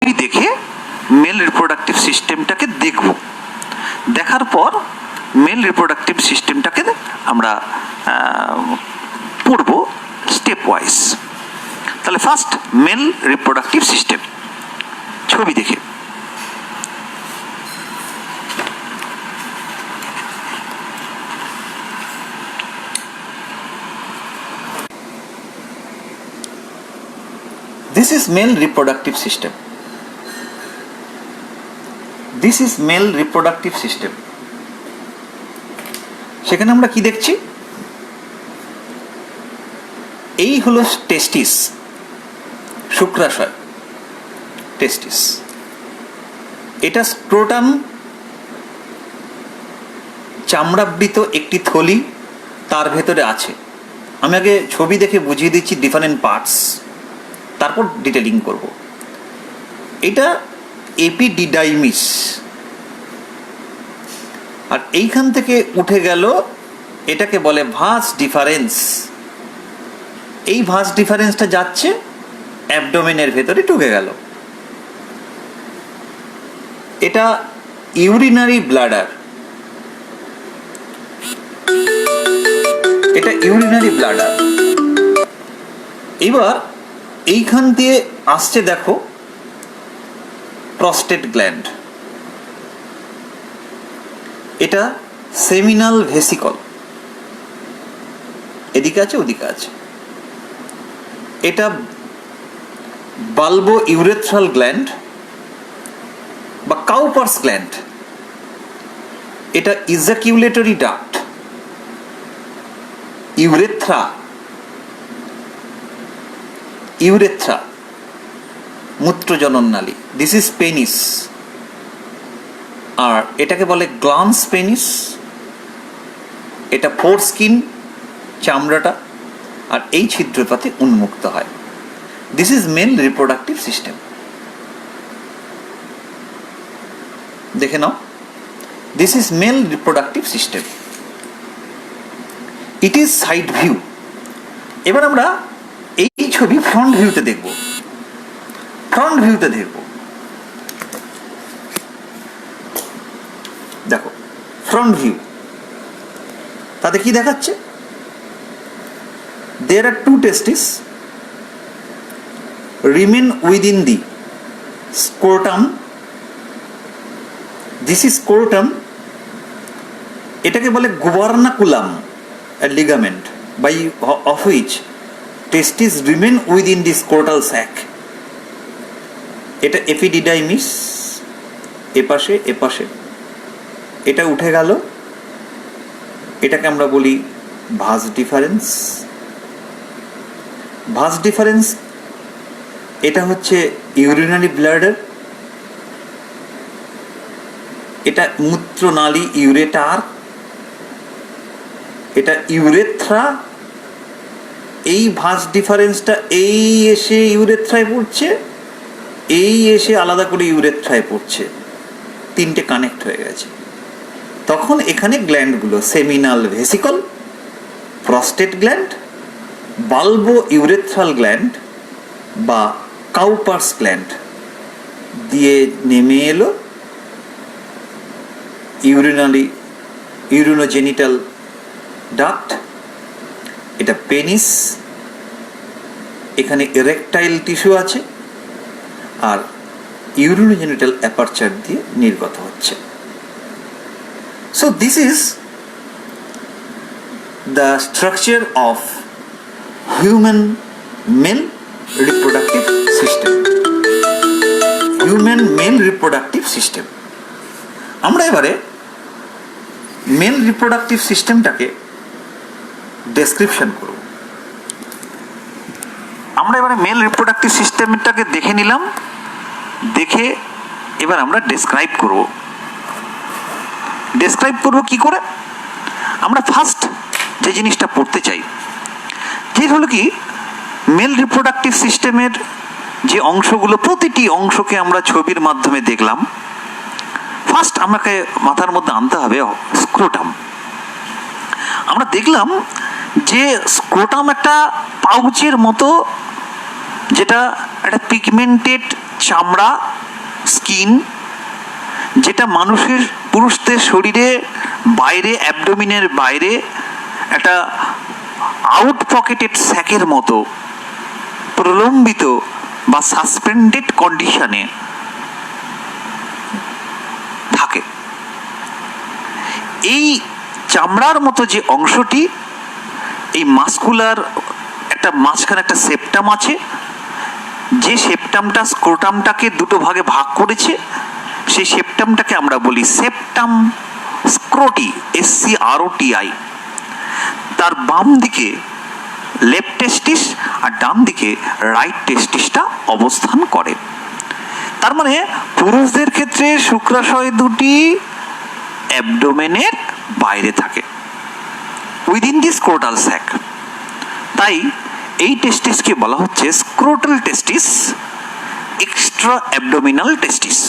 ছবি দেখে mail reproductive সিস্টেমটাকে দেখব, দেখার পর মেল রিপ্রোডাক্টিভ সিস্টেমটাকে আমরা পড়ব স্টেপ ওয়াইজ। তাহলে ফার্স্ট মেল রিপ্রোডাক্টিভ সিস্টেম ছবি দেখে। This is male reproductive system. This is male reproductive system. সেখানে আমরা কি দেখছি? এই হলো টেস্টিস, শুক্রাশয়, টেস্টিস। এটা স্ক্রোটাম চামড়াবৃত একটি থলি, তার ভেতরে আছে। আমি আগে ছবি দেখে বুঝিয়ে দিচ্ছি ডিফারেন্ট পার্টস, তারপর ডিটেলিং করব। এটা এপিডিডাইমিস, আর এইখান থেকে উঠে গেল, এটাকে বলে ভাস ডিফারেন্স। এই ভাস ডিফারেন্সটা যাচ্ছে অ্যাবডোমেনের ভেতরে ঢুকে গেল। এটা ইউরিনারি ব্লাডার, এটা ইউরিনারি ব্লাডার। এবার এইখান দিয়ে আসছে দেখো প্রস্টেট গ্ল্যান্ড, এটা সেমিনাল ভেসিকল, এদিকে আছে ওদিকে আছে। এটা বালবো ইউরেথ্রাল গ্ল্যান্ড বা কাউপার্স গ্ল্যান্ড, এটা ইজাকিউলেটরি ডাক্ট, ইউরেথ্রা, ইউরেথ্রা মূত্রজনন নালী। দিস ইজ পেনিস, আর এটাকে বলে গ্লান্স পেনিস। এটা ফোর স্কিন, চামড়াটা, আর এই ছিদ্রটাতে উন্মুক্ত হয়। This is male reproductive system. দেখে নাও, this is male reproductive system. It is side view. এবার আমরা এই ছবি ফ্রন্ট ভিউতে দেখব, ফ্রন্ট ভিউতে দেখব। দেখো ফ্রন্ট ভিউ, তাতে কি দেখাচ্ছে? There are two testes remain within the scrotum. This is scrotum. এটাকে বলে gubernaculum, a ligament by of which testes remain within the scrotal sac. এটা এপিডিডাইমিস, এপাশে এপাশে। এটা উঠে গেল, এটাকে আমরা বলি ভাস ডিফারেন্স। ভাস ডিফারেন্স, এটা হচ্ছে ইউরিনারি ব্লাডার, এটা মূত্রনালী ইউরেটার, এটা ইউরেথ্রা। এই ভাস ডিফারেন্সটা এই এসে ইউরেথ্রায় পড়ছে, এই এসে আলাদা করে ইউরেথ্রায় পড়ছে, তিনটে কানেক্ট হয়ে গেছে। তখন এখানে গ্ল্যান্ডগুলো seminal vesicle, prostate gland, bulbourethral gland বা কাউপার্স গ্ল্যান্ড দিয়ে নেমে এলো ইউরিনোজেনিটাল ডাক্ট। এটা পেনিস, এখানে এরেকটাইল টিস্যু আছে, আর ইউরিনোজেনিটাল অ্যাপারচার দিয়ে নির্গত হচ্ছে। So this is the structure of human male reproductive system. Human male reproductive system. আমরা এবারে মেল রিপ্রোডাক্টিভ সিস্টেমটাকে ডেসক্রিপশন করব। আমরা এবারে মেল রিপ্রোডাক্টিভ সিস্টেমটাকে দেখে নিলাম, দেখে এবার আমরা ডেসক্রাইব করব। ডেসক্রাইব করব কি করে? আমরা ফার্স্ট যে জিনিসটা পড়তে চাই, যে হলো কি মেল রিপ্রোডাক্টিভ সিস্টেমের যে অংশগুলো, প্রতিটি অংশকে আমরা ছবির মাধ্যমে দেখলাম। ফার্স্ট আমাকে মাথার মধ্যে আনতে হবে স্ক্রোটাম। আমরা দেখলাম যে স্ক্রোটাম একটা পাউচের মতো, যেটা একটা পিগমেন্টেড চামড়া, স্কিন, যেটা মানুষের পুরুষদের শরীরে বাইরে, অ্যাবডোমিনের বাইরে একটা আউট পকেটেড স্যাকের মতো প্রলম্বিত বা সাসপেন্ডেড কন্ডিশনে থাকে। এই চামড়ার মতো যে অংশটি, এই মাসকুলার একটা মাঝখানে একটা সেপ্টাম আছে, যে সেপ্টামটা স্ক্রোটামটাকে দুটো ভাগে ভাগ করেছে, সেই সেপ্টামটাকে আমরা বলি সেপ্টাম স্ক্রোটি, SCROTI। তার বাম দিকে লেফট টেস্টিস আর ডান দিকে রাইট টেস্টিসটা অবস্থান করে। তার মানে পুরুষদের ক্ষেত্রে শুক্রাশয় দুটি অ্যাবডোমেনের বাইরে থাকে, উইদিন দি স্ক্রোটাল স্যাক। তাই এই টেস্টিসকে বলা হচ্ছে স্ক্রোটাল টেস্টিস, এক্সট্রা অ্যাবডোমিনাল টেস্টিস।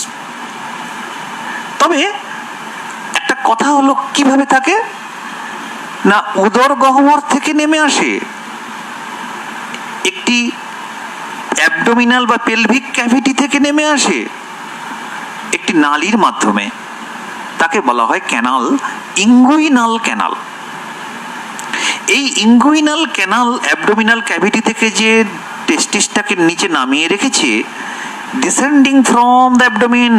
তবে একটা কথা হলো, কিভাবে থাকে না, উদর গহ্বর থেকে নেমে আসে একটি অ্যাবডোমিনাল বা পেলভিক ক্যাভিটি থেকে নেমে আসে একটি নালীর মাধ্যমে, তাকে বলা হয় ক্যানাল, ইঙ্গুইনাল ক্যানাল। এই ইঙ্গুইনাল ক্যানাল অ্যাবডোমিনাল ক্যাভিটি থেকে যে টেস্টিসটাকে নিচে নামিয়ে রেখেছে, ডিসেন্ডিং ফ্রম দ্য অ্যাবডোমিন,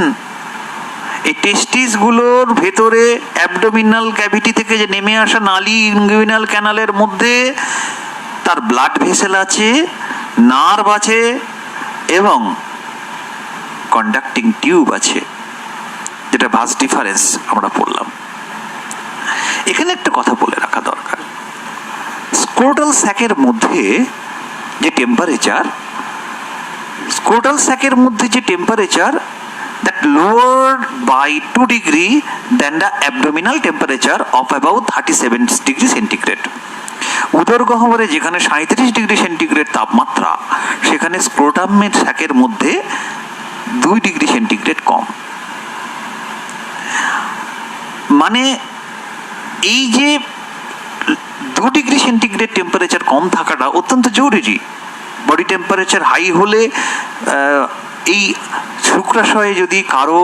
এই টেস্টিসগুলোর ভেতরে অ্যাবডোমিনাল ক্যাভিটি থেকে যে নেমে আসা নালী ইঙ্গুইনাল ক্যানালের মধ্যে তার ব্লাড ভেসেল আছে, নার্ভ আছে এবং কন্ডাক্টিং টিউব আছে, যেটা ভাস ডিফারেন্স আমরা পড়লাম। এখানে একটা কথা বলে রাখা দরকার, স্ক্রোটাল স্যাকের মধ্যে যে টেম্পারেচার, স্ক্রোটাল স্যাকের মধ্যে যে temperature, that lowered by 2 degree than the abdominal temperature of about 37 degree centigrade. উদর গহ্বরে যেখানে 37 ডিগ্রি সেন্টিগ্রেড তাপমাত্রা, সেখানে স্ক্রোটামের স্যাকের মধ্যে 2 ডিগ্রি সেন্টিগ্রেড কম। মানে এই যে 2 ডিগ্রি সেন্টিগ্রেড টেম্পারেচার কম থাকাটা অত্যন্ত জরুরি। বডি টেম্পারেচার হাই হলে এই শুক্রাশয়ে যদি কারো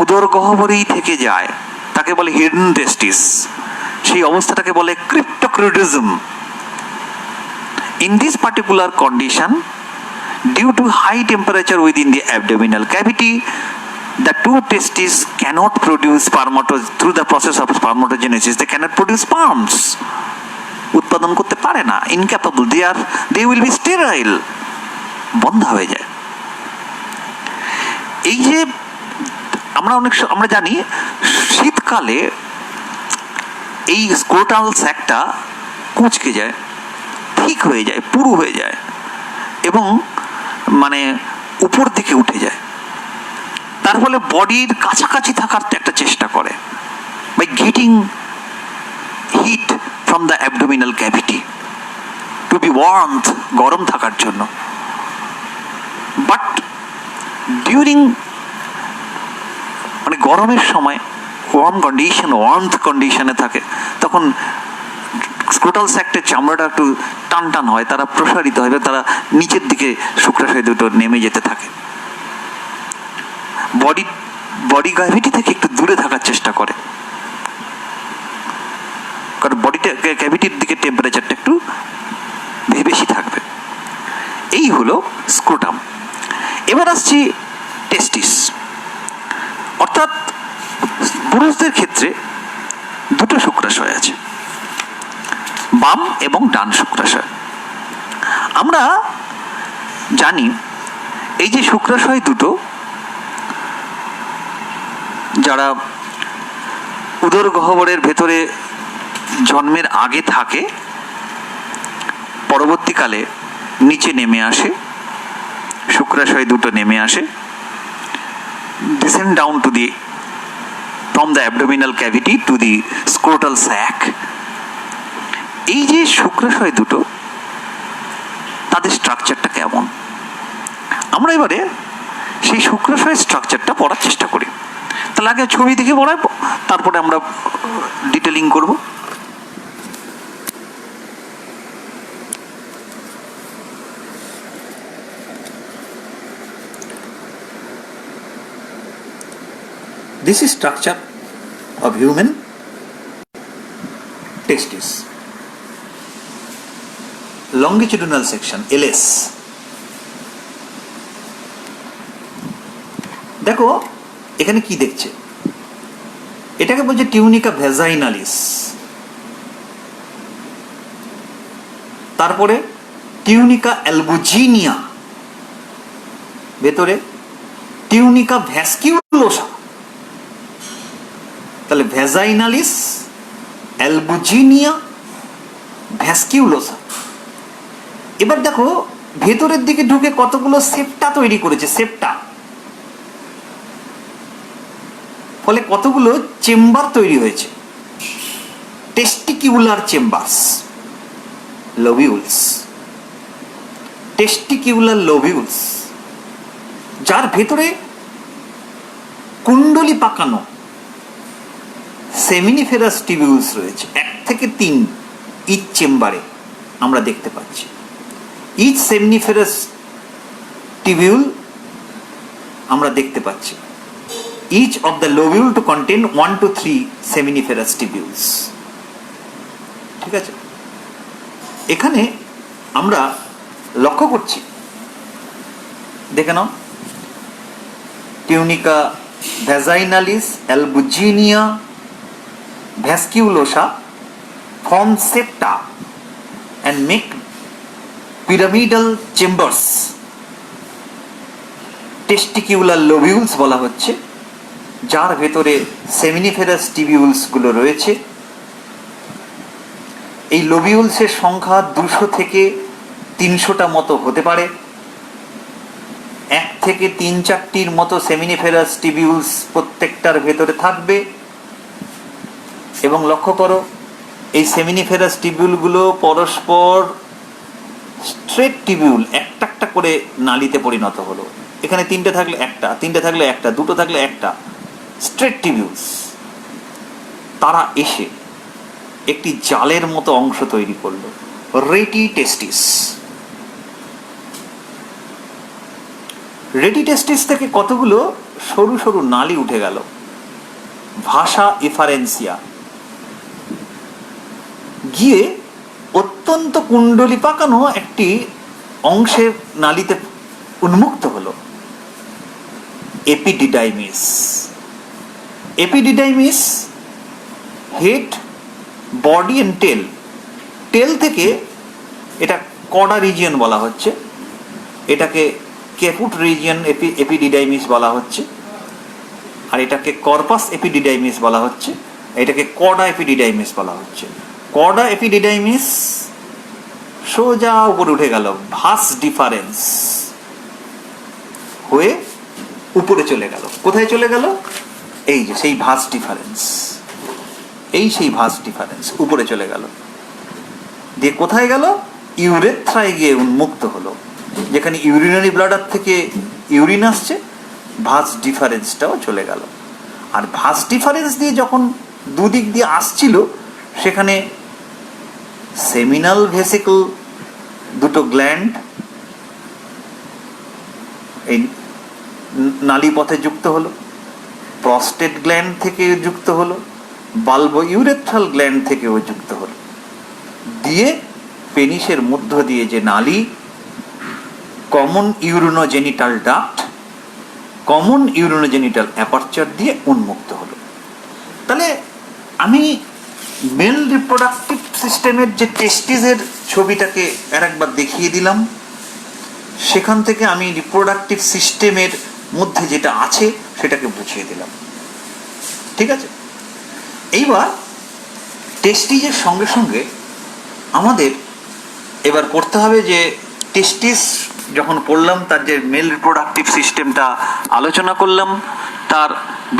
উদর গহ্বরেই থেকে যায়, তাকে বলে হিডেন টেস্টিস, সেই অবস্থাটাকে বলে ক্রিপ্টোক্রিটিজম। In this particular condition, due to high temperature within the abdominal cavity, the two testes cannot produce through the process of spermatogenesis, they cannot produce sperms. উৎপাদন করতে পারে না, incapable, they will be sterile, বন্ধ হয়ে যায়। এই যে আমরা জানি শীতকালে এই স্ক্রোটাল স্যাকটা কুঁচকে যায়, ঠিক হয়ে যায়, পুরু হয়ে যায় এবং মানে উপর দিকে উঠে যায়। তার ফলে বডির কাছাকাছি থাকার একটা চেষ্টা করে, by getting heat from the abdominal cavity, to be warmth, গরম থাকার জন্য। বাট ডিউরিং মানে গরমের সময় ওয়ার্মথ কন্ডিশনে থাকে, তখন স্ক্রোটাল স্যাক্টের চামড়াটা একটু টান টান হয়, তারা প্রসারিত হয়, তারা নিচের দিকে শুক্রাশয় দুটো নেমে যেতে থাকে, বডি ক্যাভিটি থেকে একটু দূরে থাকার চেষ্টা করে, কারণ বডি ক্যাভিটির দিকে টেম্পারেচারটা একটু বেশি থাকবে। এই হলো স্ক্রোটাম। এবার আসছি টেস্টিস। অর্থাৎ পুরুষদের ক্ষেত্রে দুটো শুক্রাশয় আছে, বাম এবং ডান শুক্রাশয়। আমরা জানি এই যে শুক্রাশয় দুটো, যারা উদর গহ্বরের ভেতরে জন্মের আগে থাকে, পরবর্তীকালে নিচে নেমে আসে, শুক্রাশয় দুটো নেমে আসে, descend down to the from the abdominal cavity to the scrotal sac. এই যে শুক্রাশয় দুটো, তাদের স্ট্রাকচারটা কেমন, আমরা এবারে সেই শুক্রাশয়ের স্ট্রাকচারটা পড়ার চেষ্টা করি। তাহলে আগে ছবি দেখে পড়াবো, তারপরে আমরা ডিটেলিং করব। This is structure of human testis. Longitudinal section, LS. দেখো এখানে কি দেখছে, এটাকে বলছে টিউনিকা ভ্যাজাইনালিস, তারপরে টিউনিকা অ্যালবুজিনিয়া, ভেতরে টিউনিকা ভ্যাসকিউলোসা। তাহলে ভ্যাজাইনালিস, অ্যালবুজিনিয়া, ভ্যাসকিউলোসা। এবার দেখো ভেতরের দিকে ঢুকে কতগুলো সেপ্টা তৈরি করেছে, সেপ্টা, ফলে কতগুলো চেম্বার তৈরি হয়েছে, টেস্টিকিউলার চেম্বারস, লোবিউলস, টেস্টিকিউলার লোবিউলস, যার ভেতরে কুণ্ডলি পাকানো সেমিনিফেরাস টিবিউলস রয়েছে, 1 থেকে 3 ইচ চেম্বারে আমরা দেখতে পাচ্ছি। ইচ সেমিনিফেরাস টিবিউল আমরা দেখতে পাচ্ছি। Each of the lobule to contain 1 to 3 seminiferous tubules. ঠিক আছে, এখানে আমরা লক্ষ্য করছি, দেখে নাও, tunica vaginalis, albuginea, vasculosa form septa and make pyramidal chambers. Testicular lobules বলা হচ্ছে, যার ভেতরে সেমিনিফেরাস টিবিউলস গুলো রয়েছে। এই লোবিউলসের সংখ্যা 200 থেকে 300টা মতো হতে পারে। 1 থেকে 3-4টির মতো সেমিনিফেরাস টিবিউলস প্রত্যেকটার ভেতরে থাকবে। এবং লক্ষ্য করো, এই সেমিনিফেরাস টিবিউলগুলো পরস্পর স্ট্রেট টিবিউল, একটা একটা করে নালীতে পরিণত হলো। এখানে 3টে থাকলে একটা, 3টে থাকলে একটা, 2টো থাকলে একটা, স্ট্রেট টিবিউলস। তারা এসে একটি জালের মতো অংশ তৈরি করলো, রেটি টেস্টিস। রেটি টেস্টিস থেকে কতগুলো সরু সরু নালী উঠে গেল, ভাষা এফারেন্সিয়া, গিয়ে অত্যন্ত কুণ্ডলি পাকানো একটি অংশের নালীতে উন্মুক্ত হলো, epididymis. Epididymis head, body and tail. Tail থেকে এটা কডা রিজিয়ন বলা হচ্ছে, এটাকে ক্যাপুট রিজিয়ন এপিডিডাইমিস বলা হচ্ছে, আর এটাকে কর্পাস এপিডিডাইমিস বলা হচ্ছে, এটাকে কডা এপিডিডাইমিস বলা হচ্ছে। কডা এপিডিডাইমিস সোজা উপরে উঠে গেল, ভাস ডিফারেন্স হয়ে উপরে চলে গেল। কোথায় চলে গেল? এই যে সেই ভাস ডিফারেন্স, এই সেই ভাস ডিফারেন্স উপরে চলে গেল, দিয়ে কোথায় গেল? ইউরেথ্রায় গিয়ে উন্মুক্ত হলো। যেখানে ইউরিনারি ব্লাডার থেকে ইউরিন আসছে, ভাস ডিফারেন্সটাও চলে গেল। আর ভাস ডিফারেন্স দিয়ে যখন দুদিক দিয়ে আসছিল, সেখানে সেমিনাল ভেসিকল, দুটো গ্ল্যান্ড এই নালী পথে যুক্ত হলো, প্রস্টেট গ্ল্যান্ড থেকে যুক্ত হলো, বাল্বো ইউরেথ্রাল গ্ল্যান্ড থেকেও যুক্ত হলো, দিয়ে পেনিসের মধ্য দিয়ে যে নালী, কমন ইউরিনোজেনিটাল ডাক্ট, কমন ইউরিনোজেনিটাল অ্যাপারচার দিয়ে উন্মুক্ত হলো। তাহলে আমি মেল রিপ্রোডাক্টিভ সিস্টেমের যে টেস্টিসের ছবিটাকে আরেকবার দেখিয়ে দিলাম, সেখান থেকে আমি রিপ্রোডাক্টিভ সিস্টেমের মধ্যে যেটা আছে সেটাকে বুঝিয়ে দিলাম। ঠিক আছে, এইবার টেস্টিসের সঙ্গে সঙ্গে আমাদের এবার করতে হবে যে টেস্টিস যখন পড়লাম, তার যে মেল রিপ্রোডাক্টিভ সিস্টেমটা আলোচনা করলাম, তার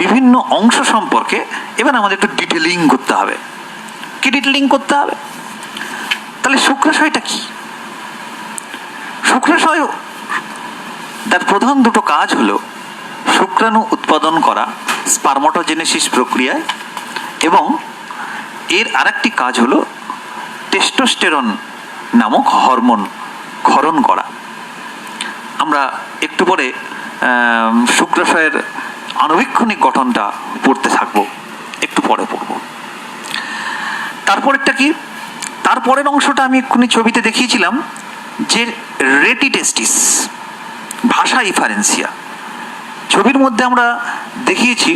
বিভিন্ন অংশ সম্পর্কে এবার আমাদের একটু ডিটেলিং করতে হবে। কি ডিটেলিং করতে হবে? তাহলে শুক্রাশয়টা কি? শুক্রাশয় তার প্রধান দুটো কাজ হলো শুক্রাণু উৎপাদন করা স্পার্মাটোজেনেসিস প্রক্রিয়ায়, এবং এর আরেকটি কাজ হলো টেস্টোস্টেরন নামক হরমোন ক্ষরণ করা। আমরা একটু পরে শুক্রাশয়ের আণুবীক্ষণিক গঠনটা পড়তে থাকবো, একটু পরে পড়বো। তারপরেরটা কি, তারপরের অংশটা আমি এক্ষুনি ছবিতে দেখিয়েছিলাম যে রেটিটেস্টিস, ভাষা ইফারেন্সিয়া। ছবির মধ্যে আমরা দেখিয়েছি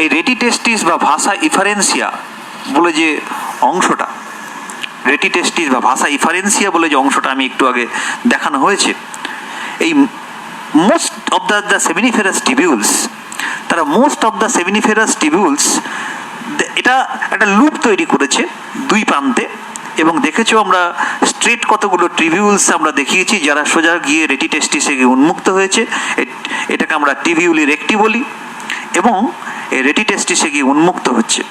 এই রেটিটেস্টিস বা ভাষা ইফারেন্সিয়া বলে যে অংশটা, রেটিটেস্টিস বা ভাষা ইফারেন্সিয়া বলে যে অংশটা আমি একটু আগে দেখানো হয়েছে, এই মোস্ট অফ দ্য সেমিনিফেরাস টিবিউলস, তারা মোস্ট অফ দ্য সেমিনিফেরাস টিবিউলস এটা একটা লুপ তৈরি করেছে দুই প্রান্তে, এবং দেখেছো আমরা স্ট্রেট কতগুলো টিবিউলস আমরা দেখিয়েছি যারা সোজা গিয়ে রেটিটেস্টিসে গিয়ে উন্মুক্ত হয়েছে, এটাকে আমরা টিবিউলি রেক্টি বলি, এবং এই রেটিটেস্টিসে গিয়ে উন্মুক্ত হচ্ছে,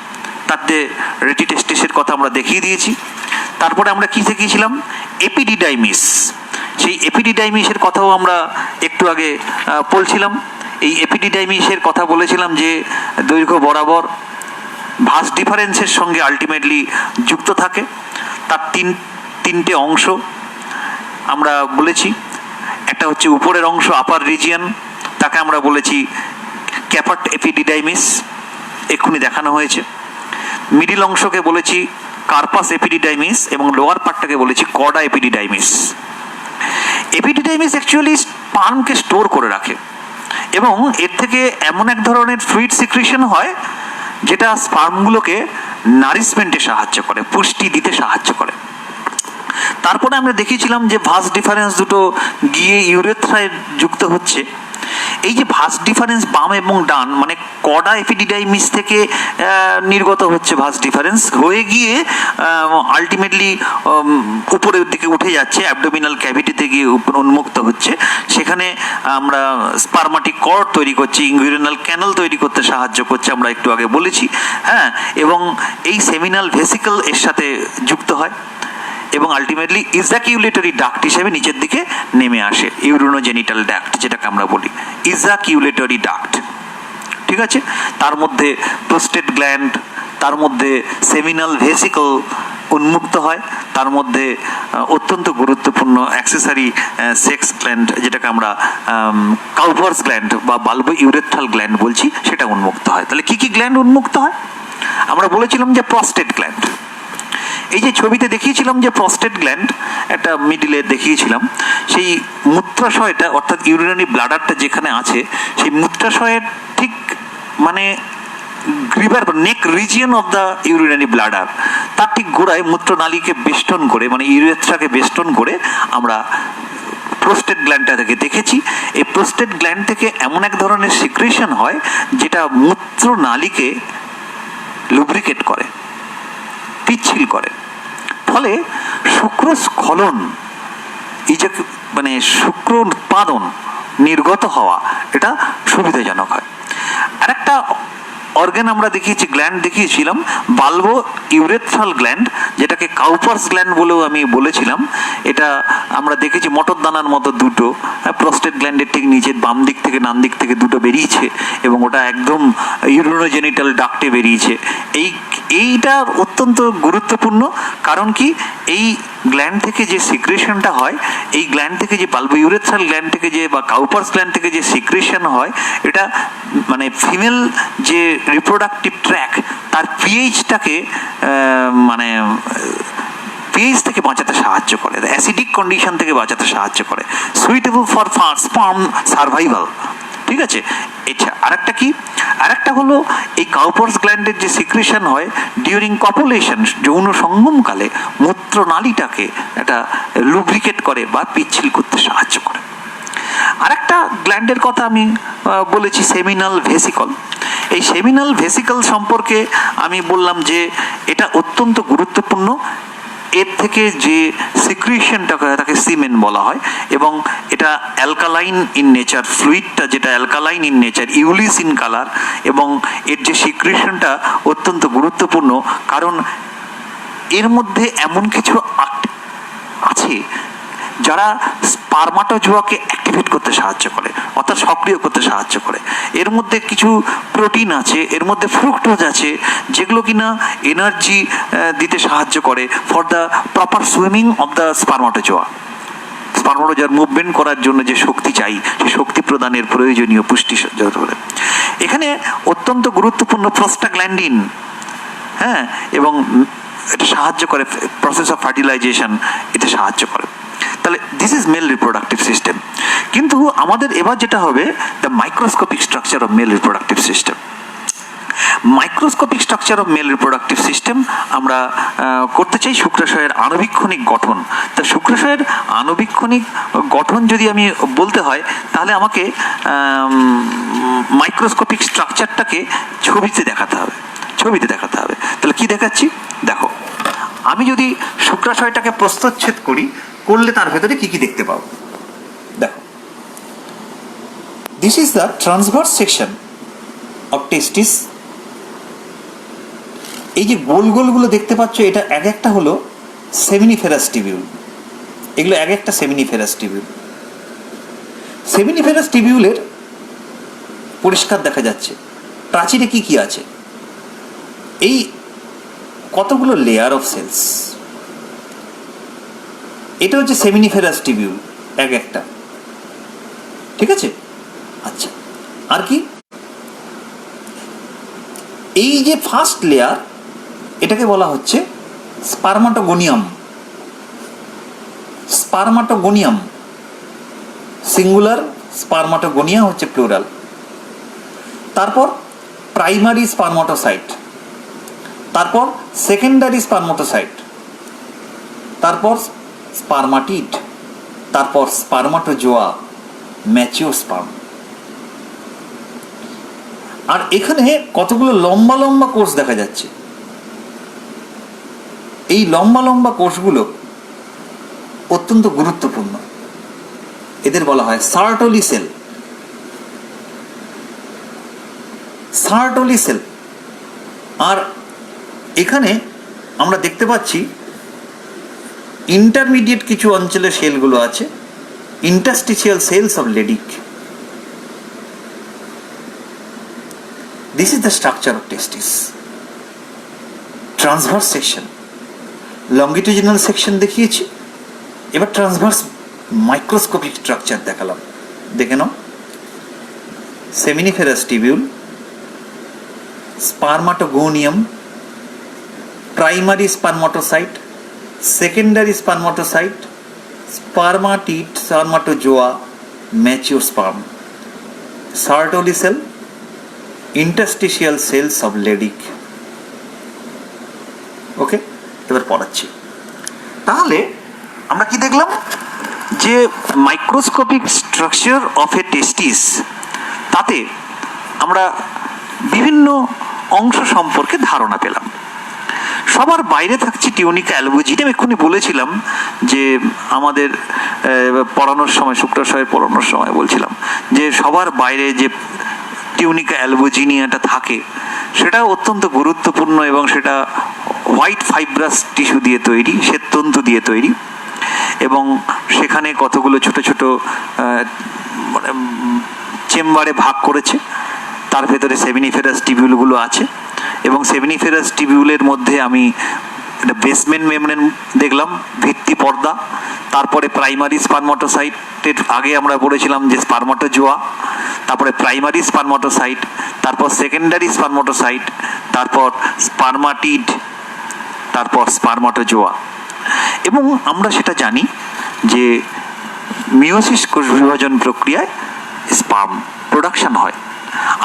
তাতে রেটিটেস্টিসের কথা আমরা দেখিয়ে দিয়েছি। তারপরে আমরা কি দেখিয়েছিলাম, এপিডিডাইমিস, সেই এপিডিডাইমিসের কথাও আমরা একটু আগে বলছিলাম। এই এপিডিডাইমিসের কথা বলেছিলাম যে দৈর্ঘ্য বরাবর ভাস ডিফারেন্সের সঙ্গে আলটিমেটলি যুক্ত থাকে। তার তিনটে অংশ আমরা বলেছি, একটা হচ্ছে উপরের অংশ আপার রিজিয়ন, তাকে আমরা বলেছি ক্যাপাট এপিডিডাইমিস, এক্ষুনি দেখানো হয়েছে। মিডিল অংশকে বলেছি কার্পাস এপিডিডাইমিস, এবং লোয়ার পার্টটাকে বলেছি কর্ডা এপিডিডাইমিস। এপিডিডাইমিস অ্যাকচুয়ালি স্পার্মকে স্টোর করে রাখে, এবং এর থেকে এমন এক ধরনের ফ্লুইড সিক্রিশন হয় যেটা স্পার্মগুলোকে নারিশমেন্টে সাহায্য করে, পুষ্টি দিতে সাহায্য করে। তারপরে আমরা দেখিয়েছিলাম যে ভাস ডিফারেন্স দুটো গিয়ে ইউরেথ্রায় যুক্ত হচ্ছে। এই যে ভাস ডিফারেন্স বাম এবং ডান, মানে কর্ডা এপিডিডাইমিস থেকে নির্গত হচ্ছে ভাস ডিফারেন্স, হয়ে গিয়ে আলটিমেটলি উপরের দিকে উঠে যাচ্ছে, অ্যাবডোমিনাল ক্যাভিটিতে গিয়ে উন্মুক্ত হচ্ছে, সেখানে আমরা স্পার্মাটিক কর্ড তৈরি করছি, ইনগুইনাল ক্যানাল তৈরি করতে সাহায্য করছে, আমরা একটু আগে বলেছি, হ্যাঁ। এবং এই সেমিনাল ভেসিকল এর সাথে যুক্ত হয়, এবং আলটিমেটলি ইজাকিউলেটরি ডাক্ট হিসেবে নিচের দিকে নেমে আসে, ইউরিনোজেনিটাল ডাক্ট যেটাকে আমরা বলি, ইজাকিউলেটরি ডাক্ট, ঠিক আছে। তার মধ্যে প্রোস্টেট গ্ল্যান্ড, তার মধ্যে সেমিনাল ভেসিকল উন্মুক্ত হয়, তার মধ্যে অত্যন্ত গুরুত্বপূর্ণ অ্যাক্সেসরি সেক্স গ্ল্যান্ড যেটাকে আমরা কাউপার্স গ্ল্যান্ড বা বাল্বো ইউরেথ্রাল গ্ল্যান্ড বলছি, সেটা উন্মুক্ত হয়। তাহলে কি কি গ্ল্যান্ড উন্মুক্ত হয়? আমরা বলেছিলাম যে প্রস্টেট গ্ল্যান্ড, এই যে ছবিতে দেখিয়েছিলাম যে প্রস্টেট গ্ল্যান্ড একটা মিডিলে দেখিয়েছিলাম, সেই মূত্রাশয়টা অর্থাৎ ইউরিনারি ব্লাডারটা যেখানে আছে, সেই মূত্রাশয়ের ঠিক মানে গ্রিভার neck region of the urinary bladder, তার ঠিক গোড়ায় মূত্রনালীকে বেষ্টন করে, মানে ইউরেথ্রাকে বেষ্টন করে আমরা প্রোস্টেট গ্ল্যান্ডটা থেকে দেখেছি। এই প্রোস্টেট গ্ল্যান্ড থেকে এমন এক ধরনের সিক্রেশন হয় যেটা মূত্রনালীকে লুব্রিকেট করে, পিচ্ছিল করে, ফলে শুক্রস্খলন, এই যে মানে শুক্র উৎপাদন, নির্গত হওয়া, এটা সুবিধাজনক হয়। আর একটা অর্গান আমরা দেখিয়েছি, গ্ল্যান্ড দেখিয়েছিলাম, বাল্বো ইউরেথ্রাল গ্ল্যান্ড, যেটাকে কাউপার্স গ্ল্যান্ড বলেও আমি বলেছিলাম। এটা আমরা দেখেছি মটর দানার মতো দুটো, প্রস্টেট গ্ল্যান্ডের ঠিক নিচে বাম দিক থেকে ডান দিক থেকে দুটো বেরিয়েছে, এবং ওটা একদম ইউরিনোজেনিটাল ডাক্টে বেরিয়েছে। এইটা অত্যন্ত গুরুত্বপূর্ণ, কারণ কি এই গ্ল্যান্ড থেকে যে সিক্রেশনটা হয়, এই গ্ল্যান্ড থেকে যে বাল্বো ইউরেথ্রাল গ্ল্যান্ড থেকে যে বা কাউপার্স গ্ল্যান্ড থেকে যে সিক্রেশন হয়, এটা মানে ফিমেল যে রিপ্রোডাক্টিভ ট্র্যাক তার পিএইচটাকে মানে পিএইচ থেকে বাঁচাতে সাহায্য করে, অ্যাসিডিক কন্ডিশন থেকে বাঁচাতে সাহায্য করে, সুইটেবল ফর স্পার্ম সার্ভাইভাল, ঠিক আছে। আচ্ছা, আরেকটা কি, আরেকটা হলো এই কাউপার্স গ্ল্যান্ডের যে সিক্রেশন হয় ডিউরিং কপুলেশন, যৌন সঙ্গমকালে মূত্রনালীটাকে একটা লুব্রিকেট করে বা পিচ্ছিল করতে সাহায্য করে। আরেকটা গ্ল্যান্ডের কথা আমি বলেছি, সেমিনাল ভেসিকল। এই সেমিনাল ভেসিকল সম্পর্কে আমি বললাম যে এটা অত্যন্ত গুরুত্বপূর্ণ, এর থেকে যে সিক্রিশনটা তাকে সিমেন বলা হয়, এবং এটা অ্যালকালাইন ইন নেচার, ফ্লুইডটা যেটা alkaline in nature, ইউলিস in colour, এবং এর যে সিক্রিশনটা অত্যন্ত গুরুত্বপূর্ণ, কারণ এর মধ্যে এমন কিছু আছে যারা স্পার্মাটোজোয়াকে অ্যাক্টিভেট করতে সাহায্য করে, অর্থাৎ সক্রিয় করতে সাহায্য করে। এর মধ্যে কিছু প্রোটিন আছে, এর মধ্যে ফ্রুক্টোজ আছে, যেগুলো কিনা এনার্জি দিতে সাহায্য করে for the proper swimming of the spermatozoa. স্পার্মাটোজোয়ার মুভমেন্ট করার জন্য যে শক্তি চাই, সেই শক্তি প্রদানের প্রয়োজনীয় পুষ্টি বলে। এখানে অত্যন্ত গুরুত্বপূর্ণ প্রোস্টাগ্ল্যান্ডিন, হ্যাঁ, এবং এটা সাহায্য করে প্রসেস অফ ফার্টিলাইজেশন, এতে সাহায্য করে। তাহলে this is male reproductive system. কিন্তু আমাদের এবার যেটা হবে, the microscopic structure of mail reproductive system. Microscopic structure of mail reproductive system আমরা করতে চাই শুক্রাশয়ের আণবিক্ষণিক গঠন। তা শুক্রাশয়ের আণবিক্ষণিক গঠন যদি আমি বলতে হয়, তাহলে আমাকে মাইক্রোস্কোপিক স্ট্রাকচারটাকে ছবিতে দেখাতে হবে। তাহলে কি দেখাচ্ছি দেখো, আমি যদি শুক্রাশয়টাকে প্রস্থচ্ছেদ করলে তার ভেতরে কি কি দেখতে পাবো দেখো। This is the transverse section of testis. এই যে গোল গোলগুলো দেখতে পাচ্ছ, এটা এক একটা হলো সেমিনিফেরাস টিবিউল। এগুলো এক একটা সেমিনিফেরাস টিবিউল। সেমিনিফেরাস টিবিউলের পরিষ্কার দেখা যাচ্ছে প্রাচীরে কি কি আছে। এই কতগুলো লেয়ার অফ সেলস, এটা হচ্ছে সেমিনিফেরাস টিবিউল এক একটা, ঠিক আছে। আচ্ছা, আর কি, এই যে ফার্স্ট লেয়ার, এটাকে বলা হচ্ছে স্পার্মাটোগোনিয়াম। স্পার্মাটোগোনিয়াম সিঙ্গুলার, স্পার্মাটোগোনিয়া হচ্ছে প্লুরাল। তারপর প্রাইমারি স্পার্মাটোসাইট, তারপর সেকেন্ডারি স্পার্মাটোসাইট, তারপর স্পার্মাটিড, তারপর স্পার্মাটোজোয়া, ম্যাচিওর স্পার্ম। আর এখানে কতগুলো লম্বা লম্বা কোষ দেখা যাচ্ছে। এই লম্বা লম্বা কোষগুলো অত্যন্ত গুরুত্বপূর্ণ। এদের বলা হয় সার্টলি সেল। সার্টলি সেল। আর এখানে আমরা দেখতে পাচ্ছি ইন্টারমিডিয়েট কিছু অঞ্চলে সেলগুলো আছে, interstitial cells of Leydig. This is the structure of testis. Transverse section, longitudinal section দেখিয়েছি, এবার ট্রান্সভার্স মাইক্রোস্কোপিক স্ট্রাকচার দেখালাম। দেখে নাও, seminiferous tubule, spermatogonium, primary spermatocyte, secondary spermatocyte, spermatid, spermatozoa, mature sperm, Sertoli cell, interstitial cells of Leydig. Okay, এবার পড়াচ্ছি। তাহলে আমরা কি দেখলাম, যে microscopic structure of a testis, তাতে আমরা বিভিন্ন অংশ সম্পর্কে ধারণা পেলাম। সবার বাইরে থাকছে টিউনিকা অ্যালবুজিন। আমি এক্ষুনি বলেছিলাম যে আমাদের পড়ানোর সময়, শুক্রাশয়ের পড়ানোর সময় বলছিলাম যে সবার বাইরে যে টিউনিকা অ্যালবুজিনিয়াটা থাকে, সেটা অত্যন্ত গুরুত্বপূর্ণ এবং সেটা হোয়াইট ফাইব্রাস টিস্যু দিয়ে তৈরি, শ্বেততন্তু দিয়ে তৈরি, এবং সেখানে কতগুলো ছোট ছোট চেম্বারে ভাগ করেছে। তার ভেতরে সেমিনিফেরাস টিবিউলগুলো আছে, এবং সেমিনিফেরাস টিবিউলের মধ্যে আমি একটা বেসমেন্ট মেমব্রেন দেখলাম, ভিত্তি পর্দা। তারপরে প্রাইমারি স্পার্মাটোসাইটের আগে আমরা পড়েছিলাম যে স্পার্মাটোজোয়া, তারপরে প্রাইমারি স্পার্মাটোসাইট, তারপর সেকেন্ডারি স্পার্মাটোসাইট, তারপর স্পার্মাটিড, তারপর স্পার্মাটোজোয়া। এবং আমরা সেটা জানি যে মিওসিস কোষ বিভাজন প্রক্রিয়ায় স্পার্ম প্রোডাকশন হয়।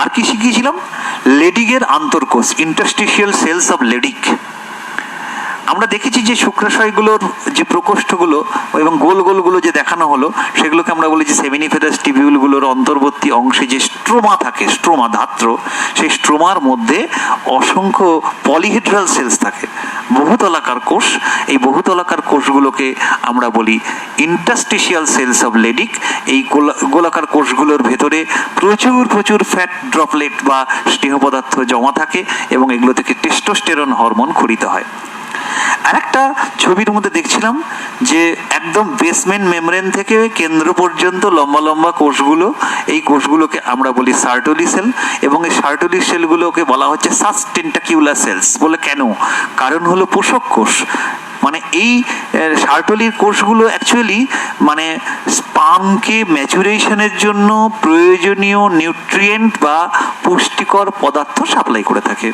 আর কি শিখিয়েছিলাম, লেডিকের আন্তর্কোষ, ইন্টারস্টিশিয়াল সেলস অফ লেডিক। আমরা দেখেছি যে শুক্রাশয়গুলোর যে প্রকোষ্ঠগুলো এবং গোল গোলগুলো যে দেখানো হলো, সেগুলোকে আমরা বলি যে সেমিনিফেরাস টিবিউলগুলোর অন্তর্বর্তী অংশে যে স্ট্রোমা থাকে, স্ট্রোমা ধাত্র, সেই স্ট্রোমার মধ্যে অসংখ্য পলিহেড্রাল সেলস থাকে, বহুতলাকার কোষ। এই বহুতলাকার কোষগুলোকে আমরা বলি ইন্টারস্টিশিয়াল সেলস অফ লেডিক। এই গোলাকার কোষগুলোর ভেতরে প্রচুর প্রচুর ফ্যাট ড্রপলেট বা স্নেহ পদার্থ জমা থাকে, এবং এগুলো থেকে টেস্টোস্টেরন হরমোন ক্ষরিত হয়। আরেকটা ছবির মধ্যে দেখছিলাম যে একদম বেসমেন্ট মেমব্রেন থেকে কেন্দ্র পর্যন্ত লম্বা লম্বা কোষগুলো, এই কোষগুলোকে আমরা বলি সার্টলি সেল, এবং এই সার্টলি সেলগুলোকে বলা হচ্ছে সাসটেন্টাকিউলার সেলস বলে। কেন? কারণ হলো পোষক কোষ। মানে এই সার্টলির কোষগুলো অ্যাকচুয়ালি মানে স্পার্মকে ম্যাচুরেশনের জন্য প্রয়োজনীয় নিউট্রিয়েন্ট বা পুষ্টিকর পদার্থ সাপ্লাই করে থাকে।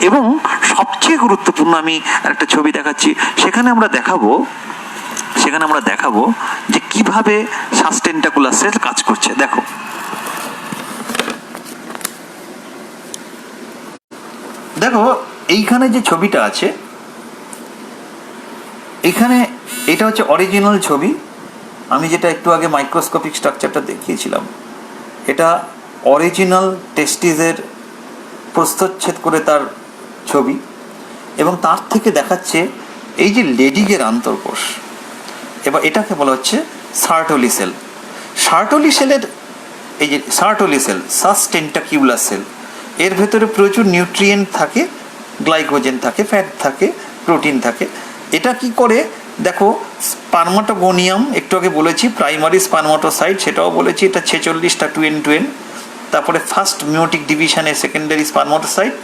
এবং সবচেয়ে গুরুত্বপূর্ণ, আমি একটা ছবি দেখাচ্ছি, সেখানে আমরা দেখাবো যে কিভাবে সাসটেন্টাকুলার সেল কাজ করছে। দেখো এইখানে যে ছবিটা আছে, এখানে এটা হচ্ছে অরিজিনাল ছবি। আমি যেটা একটু আগে মাইক্রোস্কোপিক স্ট্রাকচারটা দেখিয়েছিলাম, এটা অরিজিনাল টেস্টিসের প্রস্থচ্ছেদ করে তার ছবি, এবং তার থেকে দেখাচ্ছে এই যে লেডিগের আন্তর্কোষ। এবার এটাকে বলা হচ্ছে সার্টলি সেল। সার্টলি সেলের এই যে সার্টলি সেল, সাসটেন্টাকিউলার সেল, এর ভেতরে প্রচুর নিউট্রিয়েন্ট থাকে, গ্লাইকোজেন থাকে, ফ্যাট থাকে, প্রোটিন থাকে। এটা কি করে দেখো, স্পার্মাটোগোনিয়াম একটু আগে বলেছি, প্রাইমারি স্পার্মাটোসাইট সেটাও বলেছি, এটা 46টা টু এন টু এন। তারপরে ফার্স্ট মিওটিক ডিভিশনে সেকেন্ডারি স্পার্মাটোসাইট,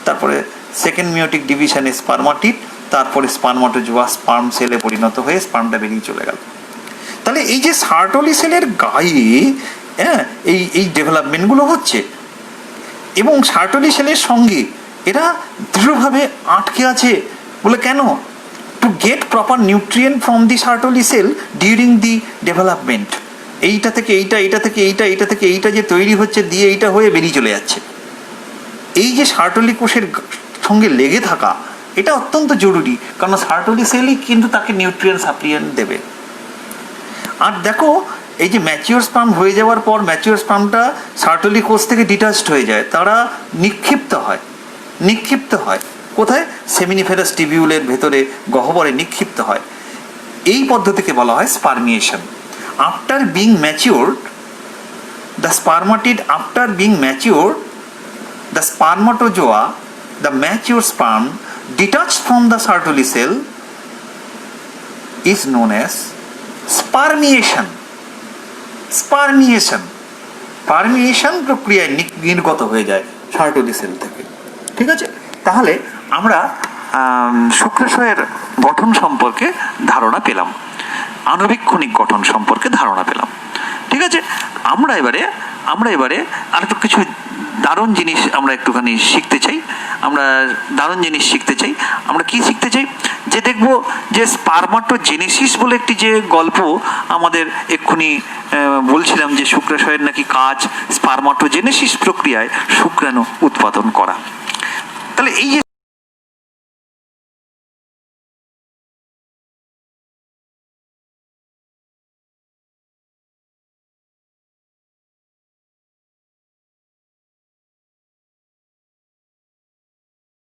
তারপরে সেকেন্ড মিওটিক ডিভিশনে স্পার্মাটিড, তারপরে স্পার্মাটোজোয়া স্পার্ম সেলে পরিণত হয়ে স্পার্মটা বেরিয়ে চলে গেল। তাহলে এই যে সার্টলি সেলের গায়ে এই ডেভেলপমেন্টগুলো হচ্ছে, এবং সার্টলি সেলের সঙ্গে এরা দৃঢ়ভাবে আটকে আছে বলে কেন? To get proper nutrient from the Sertoli cell during the development. এইটা থেকে এইটা, এইটা থেকে এইটা, এইটা থেকে এইটা যে তৈরি হচ্ছে, দিয়ে এইটা হয়ে বেরিয়ে চলে যাচ্ছে। এই যে সার্টলি কোষের সঙ্গে লেগে থাকা, এটা অত্যন্ত জরুরি, কারণ সার্টলি সেলই কিন্তু তাকে নিউট্রিয়েন্ট সাপ্লিমেন্ট দেবে। আর দেখো, এই যে ম্যাচিওর স্পার্ম হয়ে যাওয়ার পর ম্যাচিওর স্পার্মটা সার্টলি কোষ থেকে ডিটাচড হয়ে যায়, তারা নিক্ষিপ্ত হয় কোথায়? সেমিনিফেরাস টিবিউলের ভেতরে গহ্বরে নিক্ষিপ্ত হয়। এই পদ্ধতিকে বলা হয় spermiation. After being matured, the spermatid after being matured, the spermatozoa, the mature sperm detached from the Sertoli cell is known as spermiation. Spermiation প্রক্রিয়ায় নির্গত হয়ে যায় সার্টলি সেল থেকে। ঠিক আছে, তাহলে আমরা শুক্রাশয়ের গঠন সম্পর্কে ধারণা পেলাম, আণবিক কণিক গঠন সম্পর্কে ধারণা পেলাম। ঠিক আছে, আমরা এবারে আর একটু কিছু দারুণ জিনিস আমরা একটুখানি শিখতে চাই। আমরা কি শিখতে চাই? যে দেখব যে স্পার্মাটোজেনেসিস বলে একটি যে গল্প আমাদের এক্ষুনি বলছিলাম, যে শুক্রাশয়ের নাকি কাজ স্পার্মাটোজেনেসিস প্রক্রিয়ায় শুক্রাণু উৎপাদন করা। তাহলে এই যে